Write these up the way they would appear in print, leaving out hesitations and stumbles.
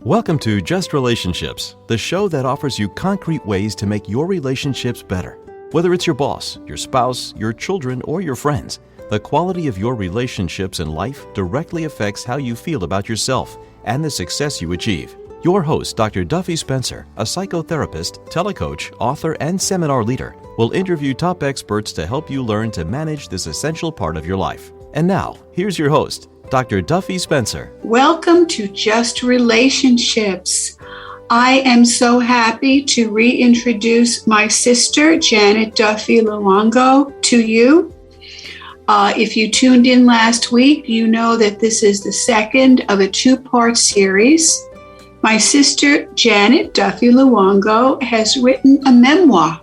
Welcome to Just Relationships, the show that offers you concrete ways to make your relationships better. Whether it's your boss, your spouse, your children, or your friends, the quality of your relationships in life directly affects how you feel about yourself and the success you achieve. Your host, Dr. Duffy Spencer, a psychotherapist, telecoach, author, and seminar leader, will interview top experts to help you learn to manage this essential part of your life. And now, here's your host, Dr. Duffy Spencer. Welcome to Just Relationships. I am so happy to reintroduce my sister, Janet Duffy Luongo, to you. If you tuned in last week, you know that this is the second of a two-part series. My sister, Janet Duffy Luongo, has written a memoir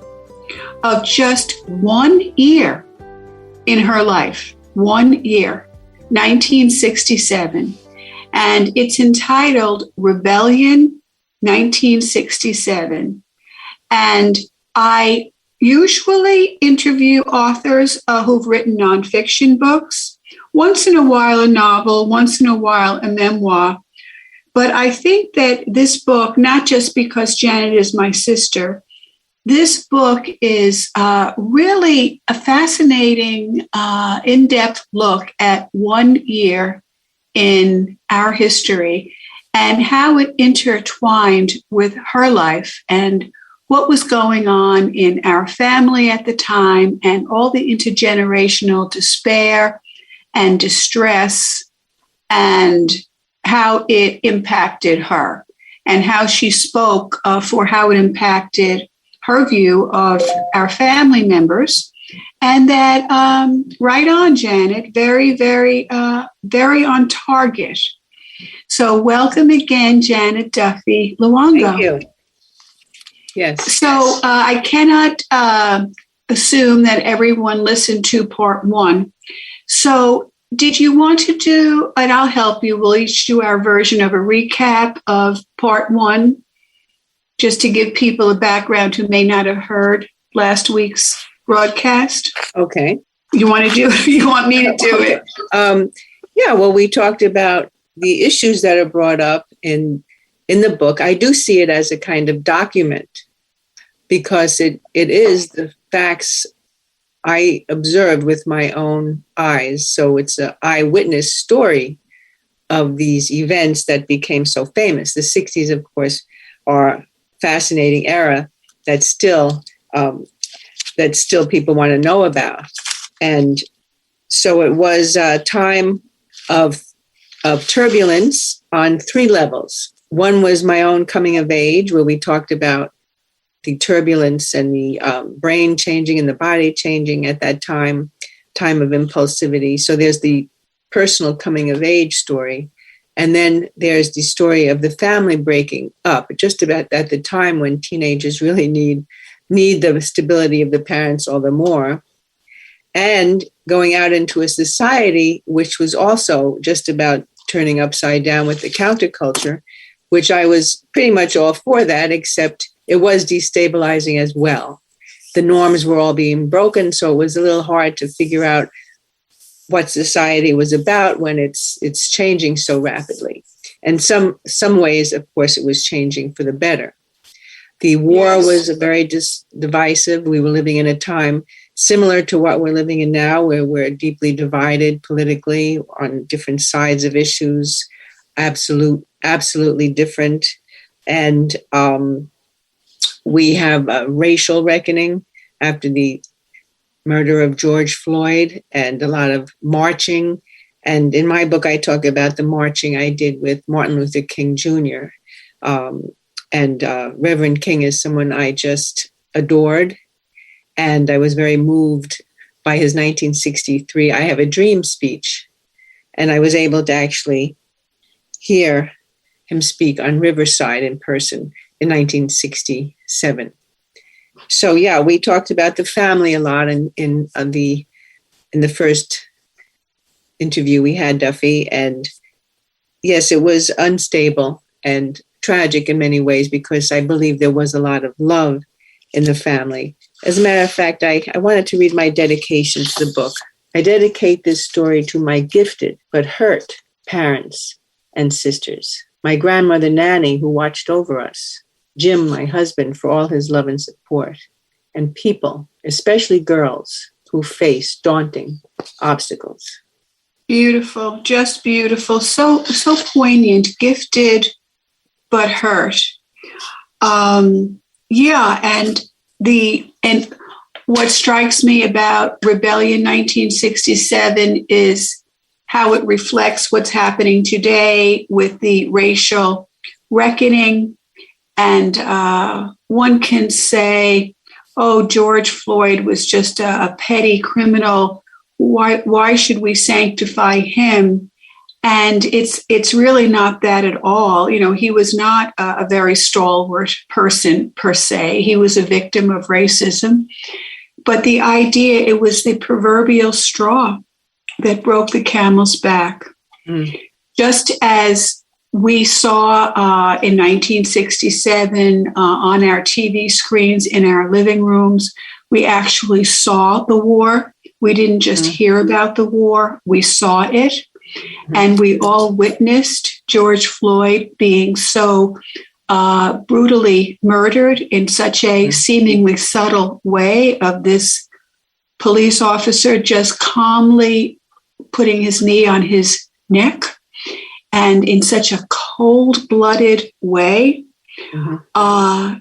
of just 1 year in her life. 1 year. 1967, and it's entitled Rebellion 1967. And I usually interview authors who've written nonfiction books, once in a while a novel, once in a while a memoir. But I think that this book, not just because Janet is my sister, this book is really a fascinating, in-depth look at 1 year in our history and how it intertwined with her life and what was going on in our family at the time and all the intergenerational despair and distress and how it impacted her and how she spoke for how it impacted her view of our family members. And that, right on, Janet, very, very on target. So welcome again, Janet Duffy Luongo. Thank you. Yes. So I cannot assume that everyone listened to part one. So did you want to do, and I'll help you, we'll each do our version of a recap of part one, just to give people a background who may not have heard last week's broadcast. Okay. You want to do it? You want me to do it? Yeah, well, we talked about the issues that are brought up in the book. I do see it as a kind of document because it is the facts I observed with my own eyes. So it's an eyewitness story of these events that became so famous. The 60s, of course, are fascinating era that still people want to know about. And so it was a time of turbulence on three levels. One was my own coming of age, where we talked about the turbulence and the brain changing and the body changing at that time of impulsivity. So there's the personal coming of age story. And then there's the story of the family breaking up, just about at the time when teenagers really need the stability of the parents all the more. And going out into a society which was also just about turning upside down with the counterculture, which I was pretty much all for that, except it was destabilizing as well. The norms were all being broken, so it was a little hard to figure out what society was about when it's changing so rapidly. And some ways, of course, it was changing for the better. The war was very divisive. We were living in a time similar to what we're living in now, where we're deeply divided politically on different sides of issues, absolutely different. And we have a racial reckoning after the murder of George Floyd and a lot of marching. And in my book, I talk about the marching I did with Martin Luther King Jr. And Reverend King is someone I just adored. And I was very moved by his 1963 I Have a Dream speech. And I was able to actually hear him speak on Riverside in person in 1967. So yeah, we talked about the family a lot in the first interview we had, Duffy. And yes, it was unstable and tragic in many ways because I believe there was a lot of love in the family. As a matter of fact, I wanted to read my dedication to the book. I dedicate this story to my gifted but hurt parents and sisters. my grandmother Nanny, who watched over us, Jim, my husband, for all his love and support, and people, especially girls, who face daunting obstacles. Beautiful, just beautiful. So poignant, gifted, but hurt. Yeah, and what strikes me about Rebellion 1967 is how it reflects what's happening today with the racial reckoning. And one can say, oh, George Floyd was just a petty criminal. Why should we sanctify him? And it's really not that at all. You know, he was not a very stalwart person per se. He was a victim of racism. But the idea, it was the proverbial straw that broke the camel's back. Just as we saw in 1967 on our TV screens in our living rooms, we actually saw the war. We didn't just hear about the war, we saw it. And we all witnessed George Floyd being so brutally murdered in such a seemingly subtle way, of this police officer just calmly putting his knee on his neck, and in such a cold-blooded way.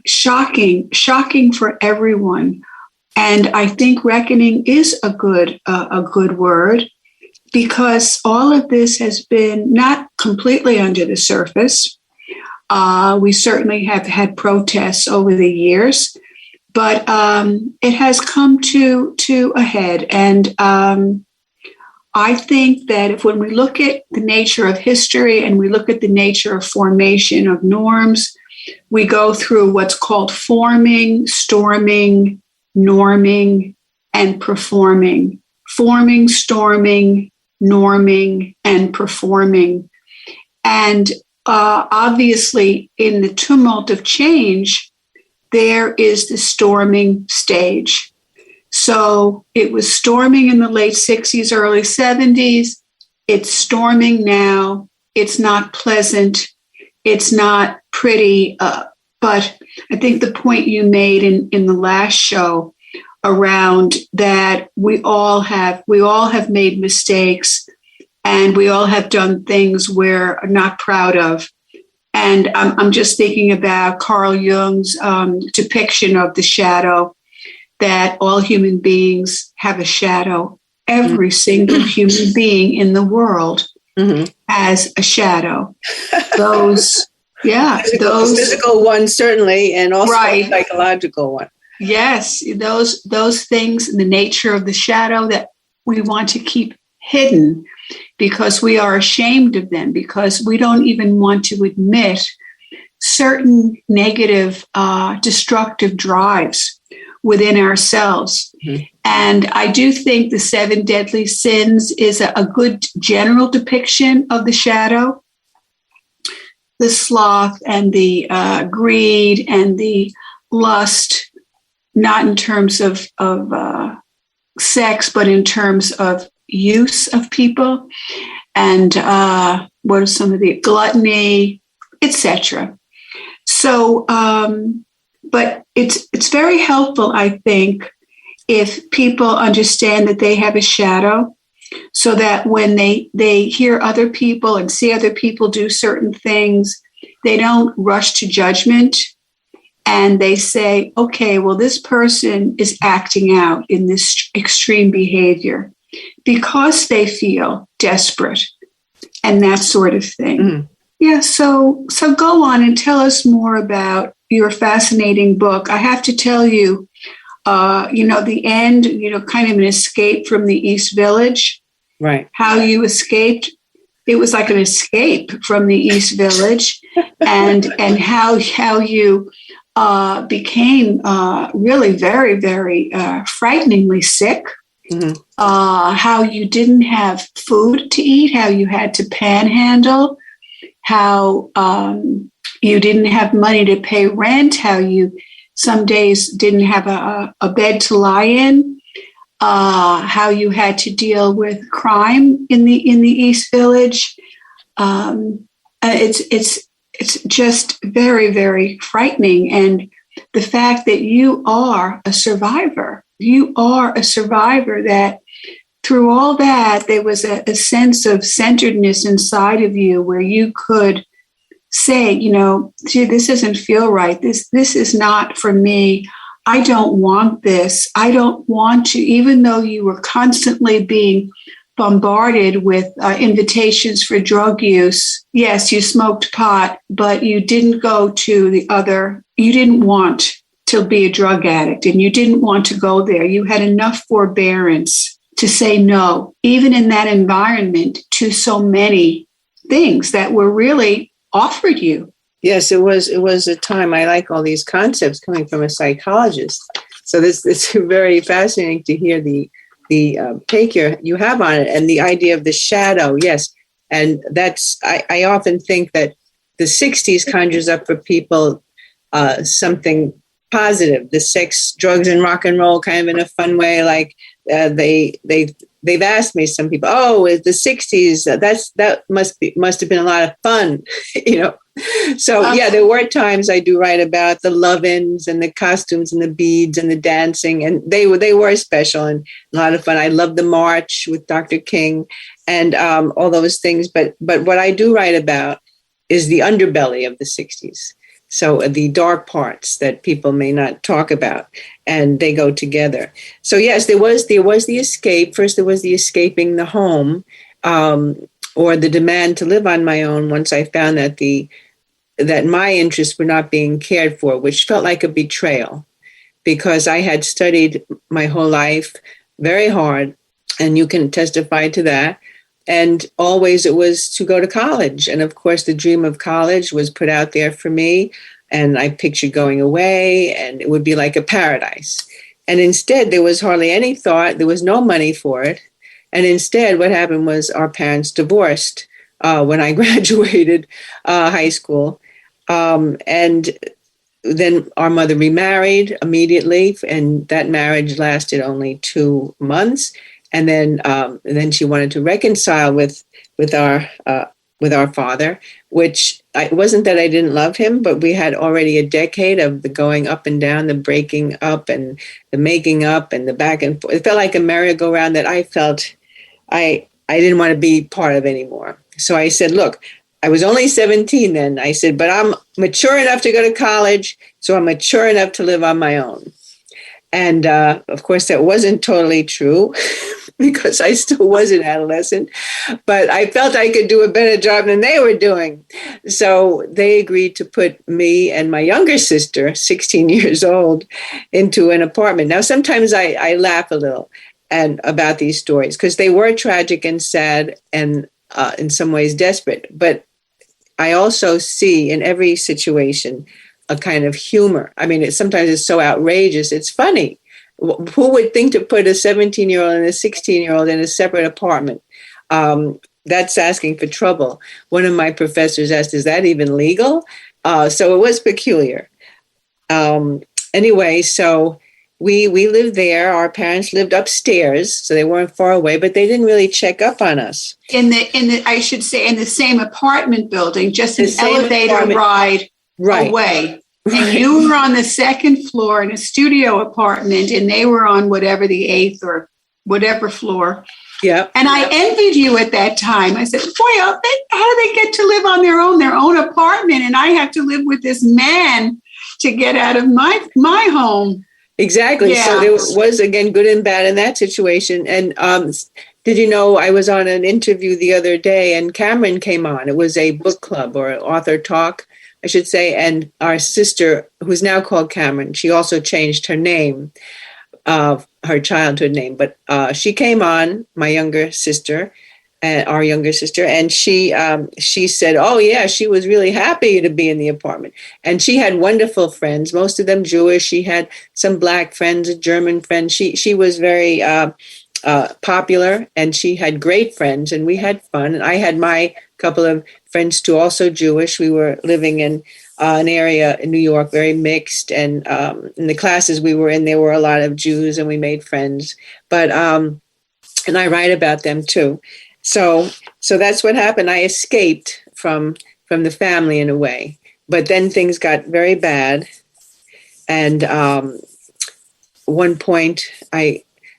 Shocking for everyone. And I think reckoning is a good word, because all of this has been not completely under the surface. We certainly have had protests over the years, but it has come to a head. And I think that when we look at the nature of history and we look at the nature of formation of norms, we go through what's called forming, storming, norming, and performing. Forming, storming, norming, and performing. And obviously, in the tumult of change, there is the storming stage. So it was storming in the late 60s, early 70s. It's storming now. It's not pleasant. It's not pretty. But I think the point you made in the last show around that we all have made mistakes, and we all have done things we're not proud of. And I'm just thinking about Carl Jung's depiction of the shadow, that all human beings have a shadow. Every single human being in the world has a shadow. Those physical ones, certainly, and also a psychological one. Yes, those things, the nature of the shadow that we want to keep hidden because we are ashamed of them, because we don't even want to admit certain negative, destructive drives within ourselves. And I do think the 7 deadly sins is a good general depiction of the shadow. The sloth and the greed and the lust, not in terms of sex, but in terms of use of people, and what are some of the gluttony, etc. So, but it's very helpful, I think, if people understand that they have a shadow, so that when they hear other people and see other people do certain things, they don't rush to judgment. And they say, okay, well, this person is acting out in this extreme behavior because they feel desperate and that sort of thing. Yeah, so go on and tell us more about your fascinating book. I have to tell you, the end, kind of an escape from the East Village. Right. How you escaped. It was like an escape from the East Village, and how you became really very, very frighteningly sick. How you didn't have food to eat, how you had to panhandle, how you didn't have money to pay rent, how you some days didn't have a bed to lie in, how you had to deal with crime in the East Village. It's it's just very, very frightening. And the fact that you are a survivor, that through all that, there was a sense of centeredness inside of you where you could say, gee, this doesn't feel right. This is not for me. I don't want this. I don't want to, even though you were constantly being bombarded with invitations for drug use. Yes, you smoked pot, but you didn't go to you didn't want to be a drug addict and you didn't want to go there. You had enough forbearance to say no, even in that environment, to so many things that were really offered you. Yes, it was a time. I like all these concepts coming from a psychologist. So it's very fascinating to hear the take you have on it, and the idea of the shadow. Yes, and that's I often think that the 60s conjures up for people something positive, the sex, drugs, and rock and roll, kind of in a fun way. Like they've asked me, some people, oh, the 60s, that must have been a lot of fun, So yeah, there were times I do write about the love-ins and the costumes and the beads and the dancing, and they were special and a lot of fun. I love the march with Dr. King and all those things. But what I do write about is the underbelly of the 60s. So the dark parts that people may not talk about, and they go together. So yes, there was the escape. First, there was the escaping the home, or the demand to live on my own. Once I found that my interests were not being cared for, which felt like a betrayal, because I had studied my whole life very hard, and you can testify to that. And always it was to go to college. And of course, the dream of college was put out there for me. And I pictured going away, and it would be like a paradise. And instead, there was hardly any thought. There was no money for it. And instead, what happened was our parents divorced when I graduated high school. And then our mother remarried immediately. And that marriage lasted only 2 months. And then she wanted to reconcile with our father, which it wasn't that I didn't love him, but we had already a decade of the going up and down, the breaking up and the making up and the back and forth. It felt like a merry-go-round that I felt I didn't want to be part of anymore. So I said, look, I was only 17 then. I said, but I'm mature enough to go to college, so I'm mature enough to live on my own. And of course, that wasn't totally true because I still was an adolescent, but I felt I could do a better job than they were doing. So they agreed to put me and my younger sister, 16 years old, into an apartment. Now, sometimes I laugh a little about these stories because they were tragic and sad and in some ways desperate. But I also see in every situation a kind of humor. I mean, sometimes it's so outrageous, it's funny. Who would think to put a 17-year-old and a 16-year-old in a separate apartment? That's asking for trouble. One of my professors asked, is that even legal? So it was peculiar. Anyway, so we lived there. Our parents lived upstairs, so they weren't far away, but they didn't really check up on us. In the same apartment building, just an elevator ride away. Right. And you were on the second floor in a studio apartment, and they were on whatever the 8th or whatever floor. Yeah. And I envied you at that time. I said, boy, how do they get to live on their own apartment? And I have to live with this man to get out of my home. Exactly. Yeah. So there was, again, good and bad in that situation. And did you know I was on an interview the other day, and Cameron came on. It was a book club or an author talk, I should say. And our sister, who's now called Cameron, she also changed her name, her childhood name. But she came on, my younger sister, our younger sister, and she said, oh, yeah, she was really happy to be in the apartment. And she had wonderful friends, most of them Jewish. She had some Black friends, a German friend. She was very popular, and she had great friends, and we had fun. And I had my couple of friends too, also Jewish. We were living in an area in New York, very mixed. And in the classes we were in, there were a lot of Jews, and we made friends. But and I write about them too. So that's what happened. I escaped from from the family in a way. But then things got very bad. And one point,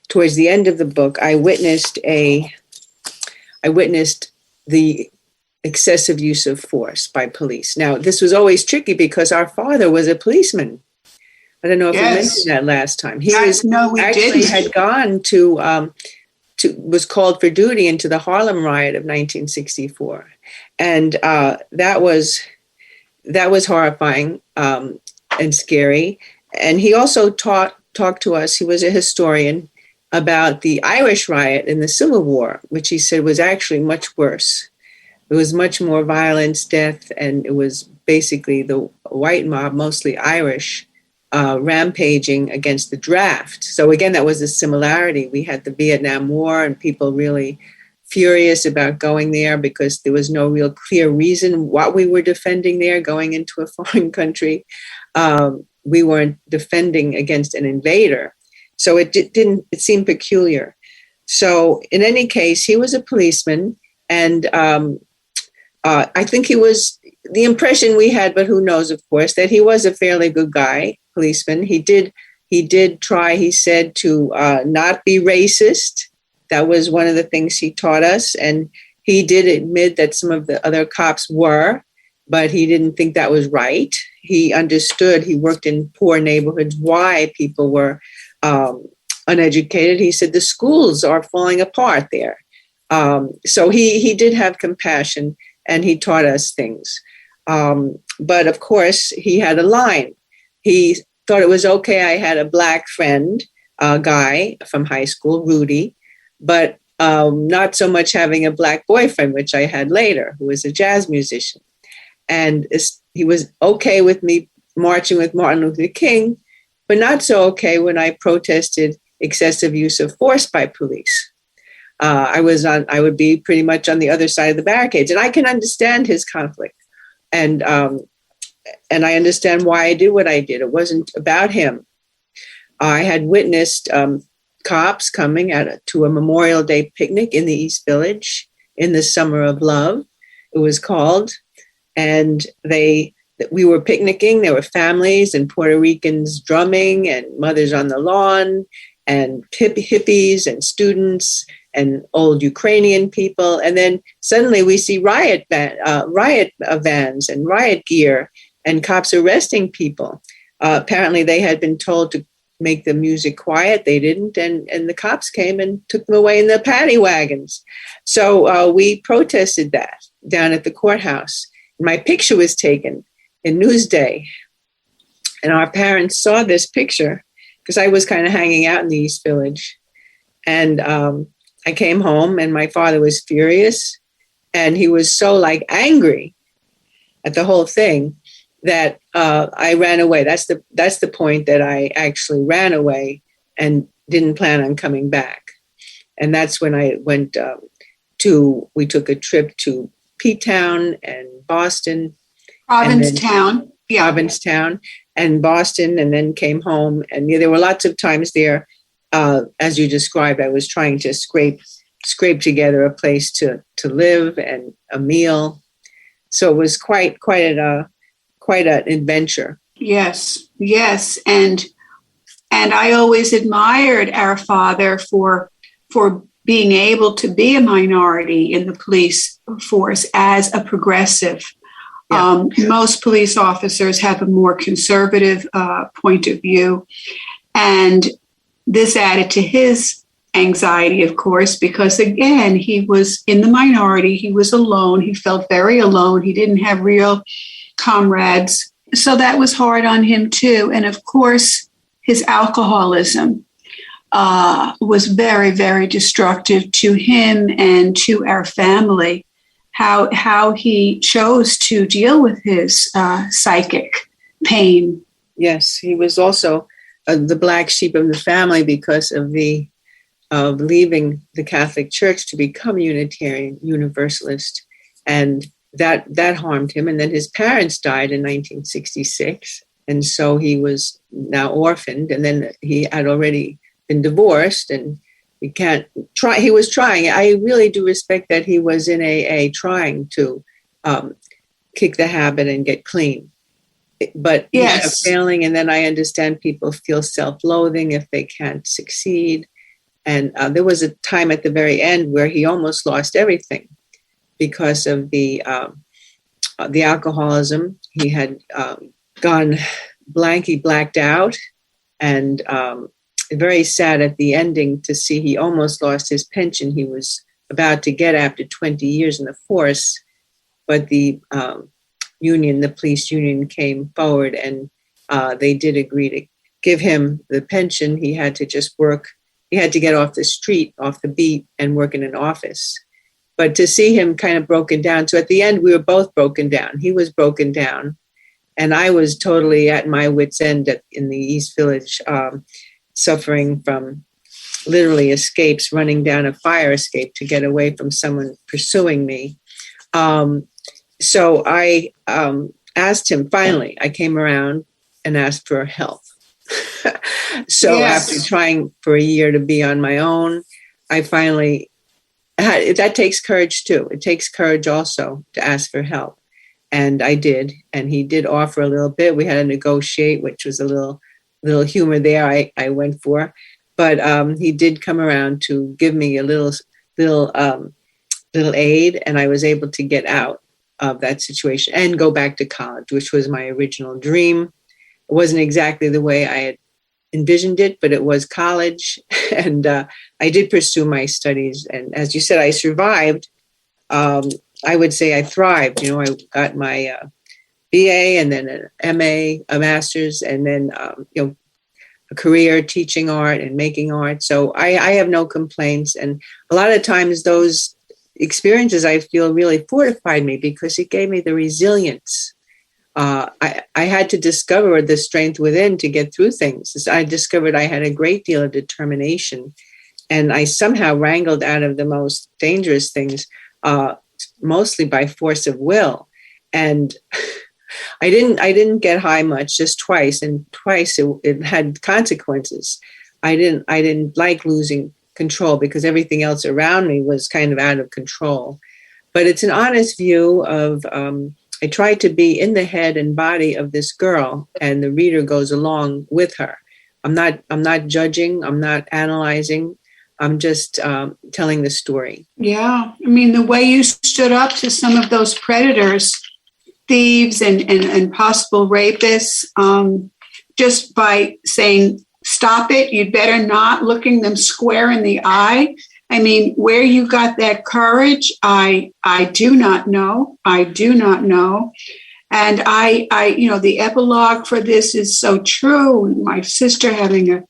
towards the end of the book, I witnessed the excessive use of force by police. Now, this was always tricky because our father was a policeman. I don't know if we mentioned that last time. He had gone was called for duty into the Harlem Riot of 1964, and that was horrifying and scary. And he also talked to us. He was a historian about the Irish Riot in the Civil War, which he said was actually much worse. It was much more violence, death, and it was basically the white mob, mostly Irish, rampaging against the draft. So again, that was a similarity. We had the Vietnam War and people really furious about going there because there was no real clear reason what we were defending there, going into a foreign country. We weren't defending against an invader. So it seemed peculiar. So in any case, he was a policeman, and I think he was, the impression we had, but who knows, of course, that he was a fairly good guy, policeman. He did try, he said, to not be racist. That was one of the things he taught us. And he did admit that some of the other cops were, but he didn't think that was right. He understood, he worked in poor neighborhoods, why people were uneducated. He said the schools are falling apart there. So he did have compassion, and he taught us things. But of course, he had a line. He thought it was okay. I had a black friend, a guy from high school, Rudy, but not so much having a black boyfriend, which I had later, who was a jazz musician. And he was okay with me marching with Martin Luther King, but not so okay when I protested excessive use of force by police. I would be pretty much on the other side of the barricades, and I can understand his conflict, and I understand why I did what I did. It wasn't about him. I had witnessed cops coming to a Memorial Day picnic in the East Village in the Summer of Love, it was called, and we were picnicking. There were families and Puerto Ricans drumming, and mothers on the lawn, and hippies and students and old Ukrainian people. And then suddenly we see riot vans and riot gear and cops arresting people. Apparently they had been told to make the music quiet. They didn't. And the cops came and took them away in the paddy wagons. So we protested that down at the courthouse. My picture was taken in Newsday. And our parents saw this picture because I was kind of hanging out in the East Village. And I came home, and my father was furious, and he was so angry at the whole thing that I ran away. That's the point that I actually ran away and didn't plan on coming back. And that's when I went we took a trip to P-Town and Boston. Provincetown. Provincetown and Boston, and then came home. And there were lots of times there, as you described, I was trying to scrape together a place to live and a meal. So it was quite an adventure. Yes. And I always admired our father for being able to be a minority in the police force as a progressive. Yeah. Most police officers have a more conservative point of view. And this added to his anxiety, of course, because, again, he was in the minority. He was alone. He felt very alone. He didn't have real comrades. So that was hard on him, too. And, of course, his alcoholism was very, very destructive to him and to our family. How he chose to deal with his psychic pain. Yes, he was also the black sheep of the family because of leaving the Catholic Church to become Unitarian, Universalist, and that harmed him. And then his parents died in 1966, and so he was now orphaned. And then he had already been divorced, and he was trying. I really do respect that he was in AA trying to kick the habit and get clean. But Yes. failing, and then I understand people feel self-loathing if they can't succeed. And there was a time at the very end where he almost lost everything because of the alcoholism. He had gone blank, he blacked out, and very sad at the ending to see he almost lost his pension he was about to get after 20 years in the force. But the union, the police union, came forward, and they did agree to give him the pension. He had to just work. He had to get off the street, off the beat, and work in an office. But to see him kind of broken down, so at the end, we were both broken down. He was broken down, and I was totally at my wit's end in the East Village, suffering from literally escapes, running down a fire escape to get away from someone pursuing me. So I asked him, finally, I came around and asked for help. So Yes. after trying for a year to be on my own, I finally that takes courage too. It takes courage also to ask for help. And I did. And he did offer a little bit. We had to negotiate, which was a little humor there I went for. But he did come around to give me a little aid, and I was able to get out of that situation and go back to college, which was my original dream. It wasn't exactly the way I had envisioned it, but it was college. And I did pursue my studies. And as you said, I survived. I would say I thrived. I got my BA and then an MA, a master's, and then, a career teaching art and making art. So I have no complaints. And a lot of times those experiences, I feel, really fortified me because it gave me the resilience. I had to discover the strength within to get through things. I discovered I had a great deal of determination, and I somehow wrangled out of the most dangerous things, mostly by force of will. And I didn't get high much, just twice, and twice it had consequences. I didn't like losing control because everything else around me was kind of out of control. But it's an honest view of, I tried to be in the head and body of this girl, and the reader goes along with her. I'm not judging. I'm not analyzing. I'm just telling the story. Yeah. I mean, the way you stood up to some of those predators, thieves and possible rapists, just by saying, stop it, you'd better not, looking them square in the eye. I mean, where you got that courage, I do not know. I do not know. And I the epilogue for this is so true. My sister having a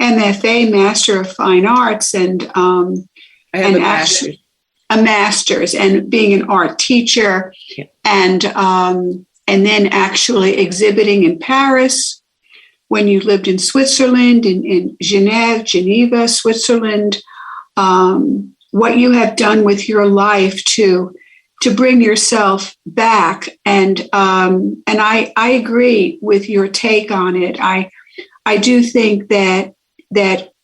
MFA, Master of Fine Arts, and I have a master's, and being an art teacher, yeah. and then actually exhibiting in Paris when you lived in Switzerland, in Geneva, Switzerland. What you have done with your life to bring yourself back, and I agree with your take on it. I do think that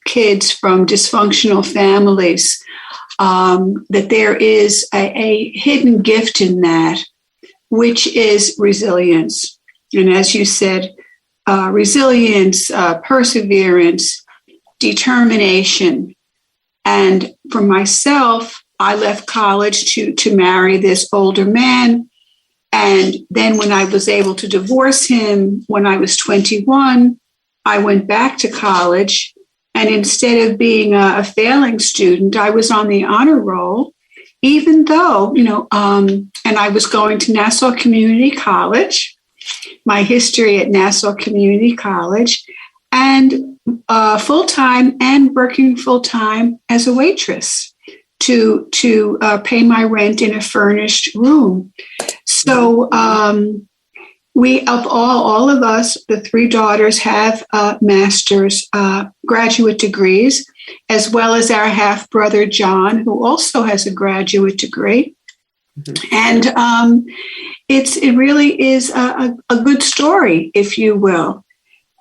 kids from dysfunctional families, that there is a hidden gift in that, which is resilience. And as you said, resilience, perseverance, determination. And for myself, I left college to marry this older man. And then when I was able to divorce him when I was 21, I went back to college. And instead of being a failing student, I was on the honor roll, even though, and I was going to Nassau Community College, my history at Nassau Community College, and full-time and working full-time as a waitress to pay my rent in a furnished room. So we, of all of us, the three daughters, have master's graduate degrees, as well as our half-brother John, who also has a graduate degree. Mm-hmm. And it really is a good story, if you will.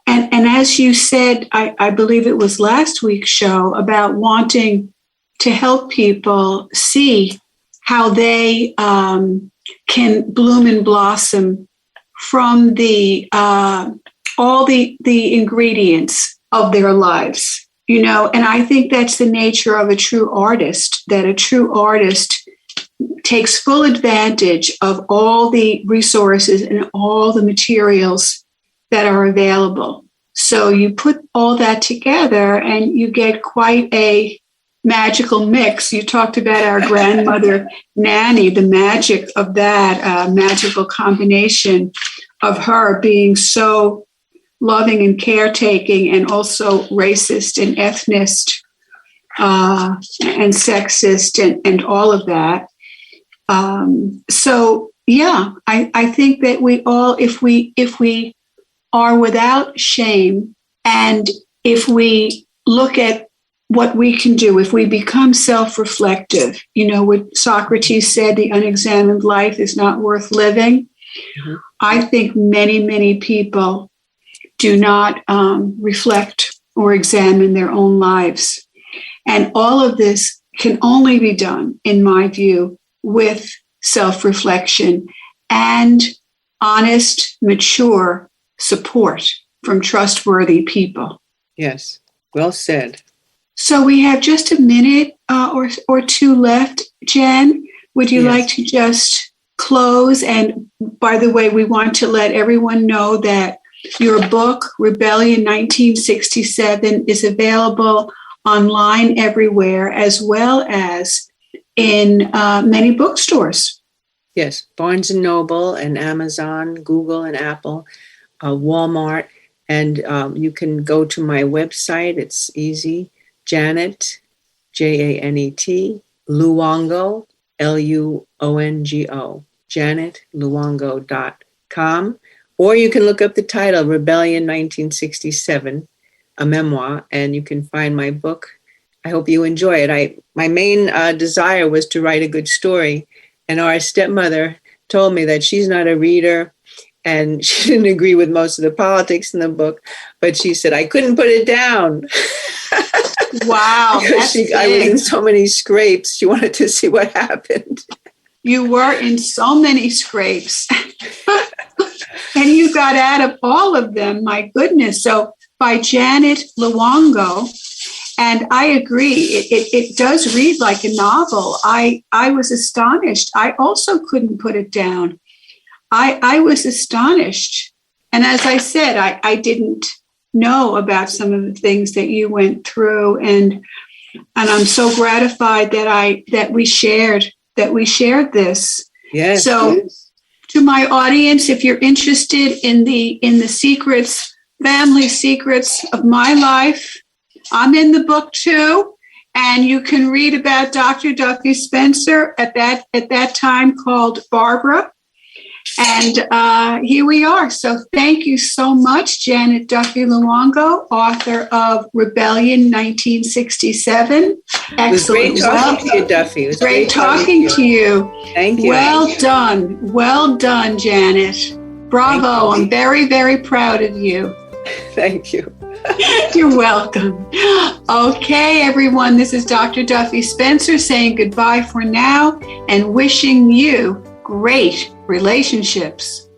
And as you said, I believe it was last week's show, about wanting to help people see how they can bloom and blossom from the all the ingredients of their lives, you know. And I think that's the nature of a true artist, that a true artist takes full advantage of all the resources and all the materials that are available. So you put all that together and you get quite a magical mix. You talked about our grandmother Nanny, the magic of that magical combination of her being so loving and caretaking, and also racist and ethnist and sexist and all of that. So yeah, I think that we all, if we are without shame, and if we look at what we can do, if we become self-reflective, you know, what Socrates said, the unexamined life is not worth living. Mm-hmm. I think many, many people do not reflect or examine their own lives. And all of this can only be done, in my view, with self-reflection and honest, mature support from trustworthy people. Yes, well said. So we have just a minute or two left. Jen, would you like to just close? And by the way, we want to let everyone know that your book, Rebellion 1967, is available online everywhere, as well as in many bookstores. Yes, Barnes & Noble and Amazon, Google and Apple, Walmart. And you can go to my website. It's easy. Janet, Janet, Luongo, Luongo, janetluongo.com. Or you can look up the title, Rebellion 1967, a memoir, and you can find my book. I hope you enjoy it. My main desire was to write a good story, and our stepmother told me that she's not a reader, and she didn't agree with most of the politics in the book, but she said, I couldn't put it down. Wow. I was in so many scrapes. She wanted to see what happened. You were in so many scrapes. And you got out of all of them. My goodness. So by Janet Luongo, and I agree, it does read like a novel. I was astonished. I also couldn't put it down. I was astonished. And as I said, I didn't know about some of the things that you went through. And I'm so gratified that we shared this. Yes. So yes. To my audience, if you're interested in the secrets, family secrets of my life, I'm in the book too. And you can read about Dr. Duffy Spencer at that time called Barbara. And here we are. So thank you so much, Janet Duffy Luongo, author of Rebellion 1967. Excellent. It was great talking to you, Duffy. It was great talking to you. Thank you. Well done. Well done, Janet. Bravo. I'm very, very proud of you. Thank you. You're welcome. Okay, everyone. This is Dr. Duffy Spencer saying goodbye for now and wishing you great relationships.